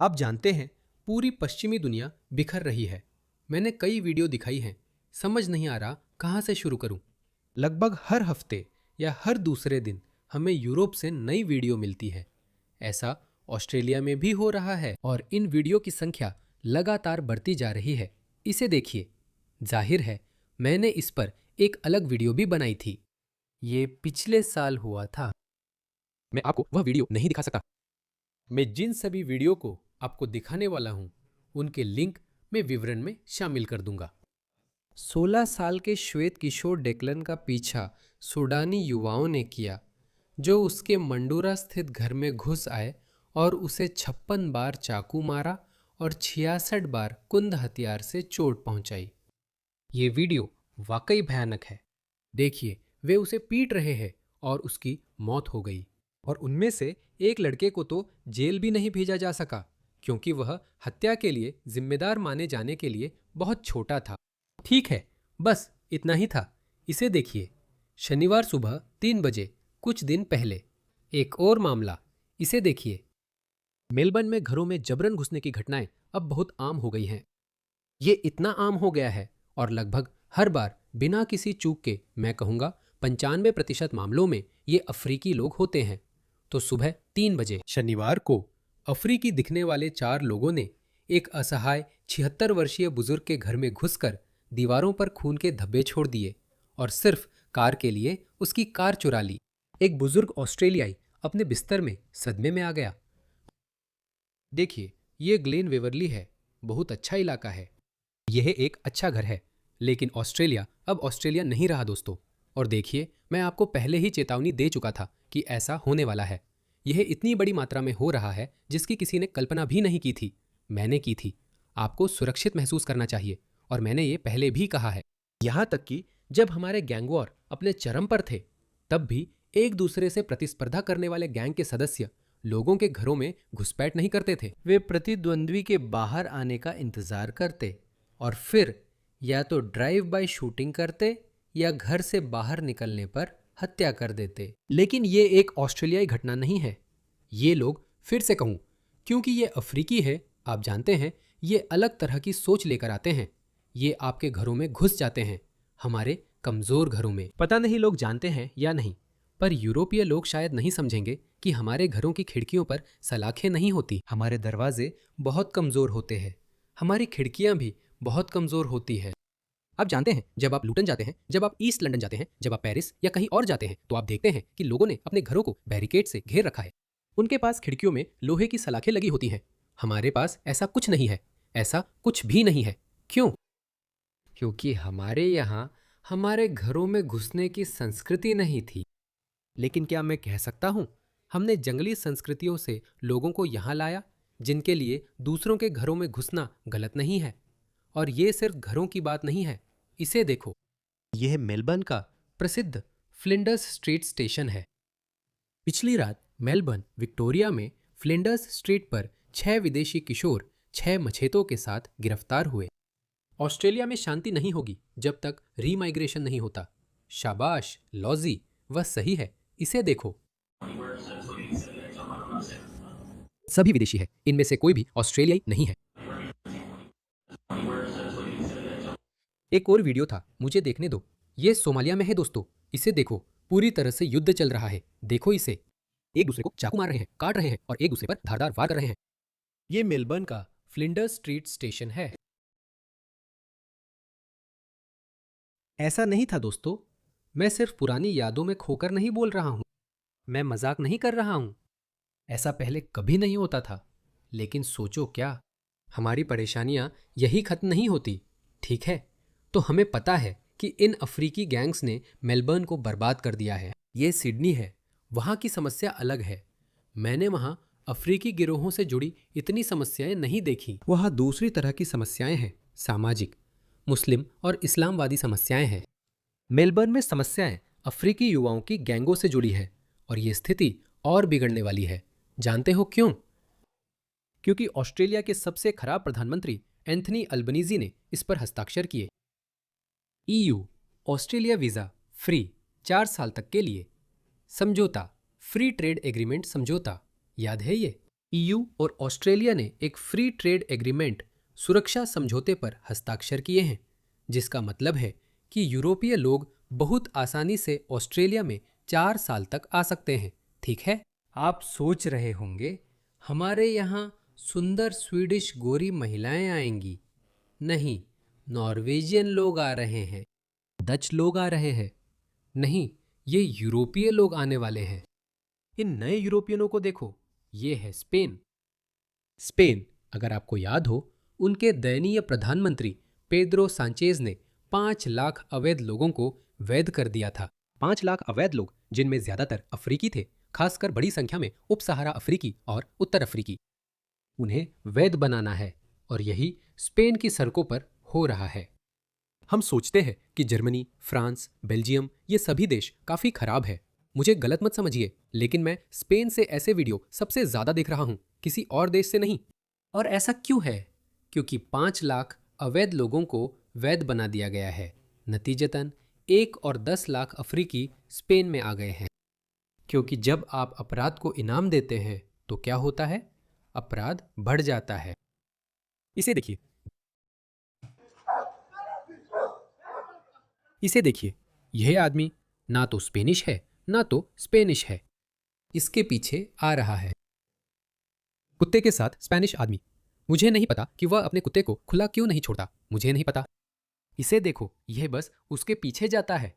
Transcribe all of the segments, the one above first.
आप जानते हैं, पूरी पश्चिमी दुनिया बिखर रही है। मैंने कई वीडियो दिखाई हैं, समझ नहीं आ रहा कहाँ से शुरू करूं। लगभग हर हफ्ते या हर दूसरे दिन हमें यूरोप से नई वीडियो मिलती है। ऐसा ऑस्ट्रेलिया में भी हो रहा है और इन वीडियो की संख्या लगातार बढ़ती जा रही है। इसे देखिए। जाहिर है, मैंने इस पर एक अलग वीडियो भी बनाई थी। ये पिछले साल हुआ था। मैं आपको वह वीडियो नहीं दिखा सकता। मैं जिन सभी वीडियो को आपको दिखाने वाला हूं, उनके लिंक मैं विवरण में शामिल कर दूंगा। 16 साल के श्वेत किशोर डेक्लन का पीछा सूडानी युवाओं ने किया, जो उसके मंडूरा स्थित घर में घुस आए और उसे 56 बार चाकू मारा और 66 बार कुंद हथियार से चोट पहुंचाई। ये वीडियो वाकई भयानक है। देखिए, वे उसे पीट रहे हैं और उसकी मौत हो गई। और उनमें से एक लड़के को तो जेल भी नहीं भेजा जा सका, क्योंकि वह हत्या के लिए जिम्मेदार माने जाने के लिए बहुत छोटा था। ठीक है, बस इतना ही था। इसे देखिए। शनिवार सुबह 3 बजे, कुछ दिन पहले। एक और मामला। इसे देखिए। मेलबर्न में घरों में जबरन घुसने की घटनाएं अब बहुत आम हो गई हैं। ये इतना आम हो गया है और लगभग हर बार बिना किसी चूक के, मैं कहूँगा 95% मामलों में ये अफ्रीकी लोग होते हैं। तो सुबह 3 बजे शनिवार को अफ्रीकी दिखने वाले 4 लोगों ने एक असहाय 76 वर्षीय बुजुर्ग के घर में घुसकर दीवारों पर खून के धब्बे छोड़ दिए और सिर्फ कार के लिए उसकी कार चुरा ली। एक बुजुर्ग ऑस्ट्रेलियाई अपने बिस्तर में सदमे में आ गया। देखिए, ये ग्लेन वेवरली है। बहुत अच्छा इलाका है। यह एक अच्छा घर है, लेकिन ऑस्ट्रेलिया अब ऑस्ट्रेलिया नहीं रहा दोस्तों। और देखिए, मैं आपको पहले ही चेतावनी दे चुका था कि ऐसा होने वाला है। यह इतनी बड़ी मात्रा में हो रहा है जिसकी किसी ने कल्पना भी नहीं की थी। मैंने की थी। आपको सुरक्षित महसूस करना चाहिए और मैंने ये पहले भी कहा है। यहाँ तक कि जब हमारे गैंग वॉर अपने चरम पर थे, तब भी एक दूसरे से प्रतिस्पर्धा करने वाले गैंग के सदस्य लोगों के घरों में घुसपैठ नहीं करते थे। वे प्रतिद्वंद्वी के बाहर आने का इंतजार करते और फिर या तो ड्राइव बाय शूटिंग करते या घर से बाहर निकलने पर हत्या कर देते। लेकिन ये एक ऑस्ट्रेलियाई घटना नहीं है। ये लोग, फिर से कहूं, क्योंकि ये अफ्रीकी है, आप जानते हैं, ये अलग तरह की सोच लेकर आते हैं। ये आपके घरों में घुस जाते हैं, हमारे कमजोर घरों में। पता नहीं लोग जानते हैं या नहीं, पर यूरोपीय लोग शायद नहीं समझेंगे कि हमारे घरों की खिड़कियों पर सलाखें नहीं होती। हमारे दरवाजे बहुत कमजोर होते हैं। हमारी खिड़कियां भी बहुत कमजोर होती है। आप जानते हैं, जब आप लुटन जाते हैं, जब आप ईस्ट लंदन जाते हैं, जब आप पेरिस या कहीं और जाते हैं, तो आप देखते हैं कि लोगों ने अपने घरों को बैरिकेड से घेर रखा है। उनके पास खिड़कियों में लोहे की सलाखें लगी होती हैं। हमारे पास ऐसा कुछ नहीं है। ऐसा कुछ भी नहीं है। क्यों? क्योंकि हमारे यहाँ हमारे घरों में घुसने की संस्कृति नहीं थी। लेकिन क्या मैं कह सकता हूँ, हमने जंगली संस्कृतियों से लोगों को यहाँ लाया, जिनके लिए दूसरों के घरों में घुसना गलत नहीं है। और ये सिर्फ घरों की बात नहीं है। इसे देखो। यह मेलबर्न का प्रसिद्ध फ्लिंडर्स स्ट्रीट स्टेशन है। पिछली रात मेलबर्न, विक्टोरिया में फ्लिंडर्स स्ट्रीट पर 6 विदेशी किशोर 6 मछेतों के साथ गिरफ्तार हुए। ऑस्ट्रेलिया में शांति नहीं होगी जब तक रीमाइग्रेशन नहीं होता। शाबाश लॉजी, वह सही है। इसे देखो। सभी विदेशी है, इनमें से कोई भी ऑस्ट्रेलियाई नहीं है। एक और वीडियो था, मुझे देखने दो। ये सोमालिया में है दोस्तों। इसे देखो। पूरी तरह से युद्ध चल रहा है। देखो इसे। एक दूसरे को चाकू मार रहे हैं, काट रहे हैं और एक दूसरे पर धारदार वार कर रहे हैं। ये मेलबर्न का फ्लिंडर्स स्ट्रीट स्टेशन है। ऐसा नहीं था दोस्तों। मैं सिर्फ पुरानी यादों में खोकर नहीं बोल रहा हूं। मैं मजाक नहीं कर रहा हूं। ऐसा पहले कभी नहीं होता था। लेकिन सोचो क्या, हमारी परेशानियां यही खत्म नहीं होती। ठीक है, तो हमें पता है कि इन अफ्रीकी गैंग्स ने मेलबर्न को बर्बाद कर दिया है। ये सिडनी है, वहाँ की समस्या अलग है। मैंने वहाँ अफ्रीकी गिरोहों से जुड़ी इतनी समस्याएं नहीं देखी। वहाँ दूसरी तरह की समस्याएं हैं, सामाजिक, मुस्लिम और इस्लामवादी समस्याएं हैं। मेलबर्न में समस्याएं अफ्रीकी युवाओं की गैंगों से जुड़ी है और ये स्थिति और बिगड़ने वाली है। जानते हो क्यों? क्योंकि ऑस्ट्रेलिया के सबसे खराब प्रधानमंत्री एंथनी अल्बनीजी ने इस पर हस्ताक्षर किए। ईयू, ऑस्ट्रेलिया वीजा फ्री 4 साल तक के लिए। समझौता, फ्री ट्रेड एग्रीमेंट समझौता, याद है ये? ईयू और ऑस्ट्रेलिया ने एक फ्री ट्रेड एग्रीमेंट सुरक्षा समझौते पर हस्ताक्षर किए हैं, जिसका मतलब है कि यूरोपीय लोग बहुत आसानी से ऑस्ट्रेलिया में 4 साल तक आ सकते हैं। ठीक है, आप सोच रहे होंगे हमारे यहाँ सुंदर स्वीडिश गोरी महिलाएं आएंगी। नहीं, नॉर्वेजियन लोग आ रहे हैं, डच लोग आ रहे हैं। नहीं, ये यूरोपीय लोग आने वाले हैं। इन नए यूरोपियनों को देखो, ये है स्पेन। स्पेन, अगर आपको याद हो, उनके दयनीय प्रधानमंत्री पेड्रो सांचेज ने 5 लाख अवैध लोगों को वैध कर दिया था। 5 लाख अवैध लोग, जिनमें ज्यादातर अफ्रीकी थे, खासकर बड़ी संख्या में उप सहारा अफ्रीकी और उत्तर अफ्रीकी। उन्हें वैध बनाना है और यही स्पेन की सड़कों पर हो रहा है। हम सोचते हैं कि जर्मनी, फ्रांस, बेल्जियम ये सभी देश काफी खराब है। मुझे गलत मत समझिए, लेकिन मैं स्पेन से ऐसे वीडियो सबसे ज्यादा देख रहा हूं, किसी और देश से नहीं। और ऐसा क्यों है? क्योंकि 5 लाख अवैध लोगों को वैध बना दिया गया है। नतीजतन 1 और 10 लाख अफ्रीकी स्पेन में आ गए हैं। क्योंकि जब आप अपराध को इनाम देते हैं तो क्या होता है? अपराध बढ़ जाता है। इसे देखिए, इसे देखिए, यह आदमी ना तो स्पेनिश है ना तो स्पेनिश है। इसके पीछे आ रहा है कुत्ते के साथ स्पेनिश आदमी। मुझे नहीं पता कि वह अपने कुत्ते को खुला क्यों नहीं छोड़ता, मुझे नहीं पता। इसे देखो, यह बस उसके पीछे जाता है।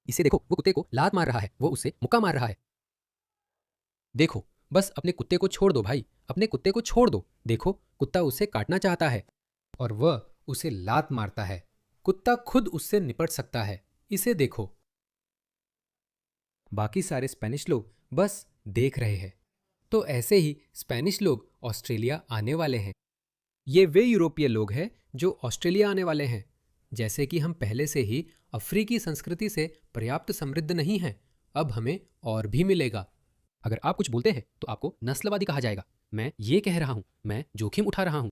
इसे देखो, वो कुत्ते को लात मार रहा है, वो उसे मुक्का मार रहा है। देखो, बस अपने कुत्ते को छोड़ दो भाई, अपने कुत्ते को छोड़ दो। देखो, कुत्ता उसे काटना चाहता है और वह उसे लात मारता है। कुत्ता खुद उससे निपट सकता है। इसे देखो। बाकी सारे स्पेनिश लोग बस देख रहे हैं। तो ऐसे ही स्पेनिश लोग ऑस्ट्रेलिया आने वाले हैं। ये वे यूरोपीय लोग हैं जो ऑस्ट्रेलिया आने वाले हैं। जैसे कि हम पहले से ही अफ्रीकी संस्कृति से पर्याप्त समृद्ध नहीं हैं, अब हमें और भी मिलेगा। अगर आप कुछ बोलते हैं तो आपको नस्लवादी कहा जाएगा। मैं ये कह रहा हूं, मैं जोखिम उठा रहा हूं।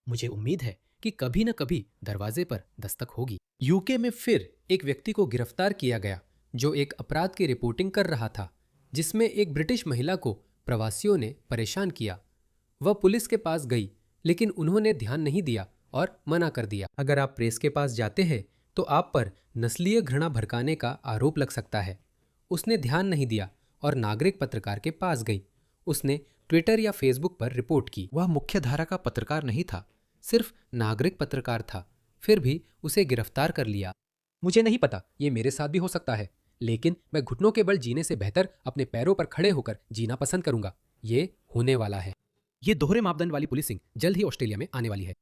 मुझे उम्मीद है कि कभी न कभी दरवाजे पर दस्तक होगी। यूके में फिर एक व्यक्ति को गिरफ्तार किया गया जो एक अपराध की रिपोर्टिंग कर रहा था, जिसमें एक ब्रिटिश महिला को प्रवासियों ने परेशान किया। वह पुलिस के पास गई, लेकिन उन्होंने ध्यान नहीं दिया और मना कर दिया। अगर आप प्रेस के पास जाते हैं तो आप पर नस्लीय घृणा भड़काने का आरोप लग सकता है। उसने ध्यान नहीं दिया और नागरिक पत्रकार के पास गई। उसने ट्विटर या फेसबुक पर रिपोर्ट की। वह मुख्य धारा का पत्रकार नहीं था, सिर्फ नागरिक पत्रकार था। फिर भी उसे गिरफ्तार कर लिया। मुझे नहीं पता, ये मेरे साथ भी हो सकता है, लेकिन मैं घुटनों के बल जीने से बेहतर अपने पैरों पर खड़े होकर जीना पसंद करूंगा। ये होने वाला है। ये दोहरे मापदंड वाली पुलिसिंग जल्द ही ऑस्ट्रेलिया में आने वाली है।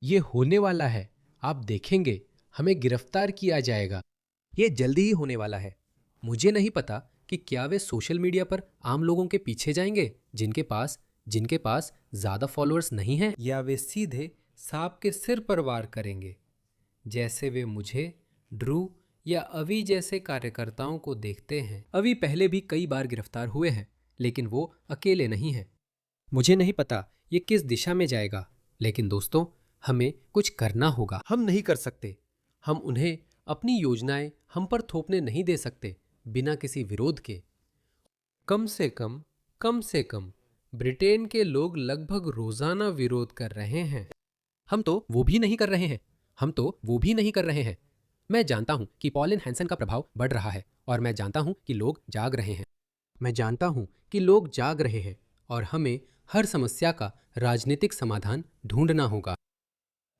ये होने वाला है। आप देखेंगे, हमें गिरफ्तार किया जाएगा। ये जल्दी ही होने वाला है। मुझे नहीं पता कि क्या वे सोशल मीडिया पर आम लोगों के पीछे जाएंगे जिनके पास ज्यादा फॉलोअर्स नहीं हैं, या वे सीधे सांप के सिर पर वार करेंगे, जैसे वे मुझे, ड्रू या अवी जैसे कार्यकर्ताओं को देखते हैं। अवी पहले भी कई बार गिरफ्तार हुए हैं, लेकिन वो अकेले नहीं हैं। मुझे नहीं पता ये किस दिशा में जाएगा, लेकिन दोस्तों, हमें कुछ करना होगा। हम नहीं कर सकते। हम उन्हें अपनी योजनाएं हम पर थोपने नहीं दे सकते बिना किसी विरोध के। कम से कम ब्रिटेन के लोग लगभग रोजाना विरोध कर रहे हैं। हम तो वो भी नहीं कर रहे हैं। मैं जानता हूं कि पॉलिन हैंसन का प्रभाव बढ़ रहा है और मैं जानता हूं कि लोग जाग रहे हैं और हमें हर समस्या का राजनीतिक समाधान ढूंढना होगा।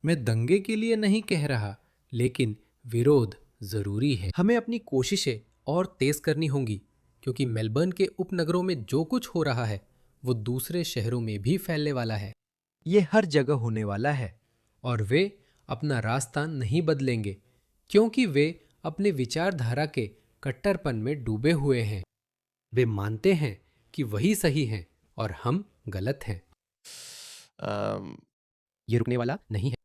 मैं दंगे के लिए नहीं कह रहा, लेकिन विरोध जरूरी है। हमें अपनी कोशिशें और तेज करनी होंगी, क्योंकि मेलबर्न के उपनगरों में जो कुछ हो रहा है वो दूसरे शहरों में भी फैलने वाला है। ये हर जगह होने वाला है और वे अपना रास्ता नहीं बदलेंगे, क्योंकि वे अपने विचारधारा के कट्टरपन में डूबे हुए हैं। वे मानते हैं कि वही सही है और हम गलत हैं। ये रुकने वाला नहीं है।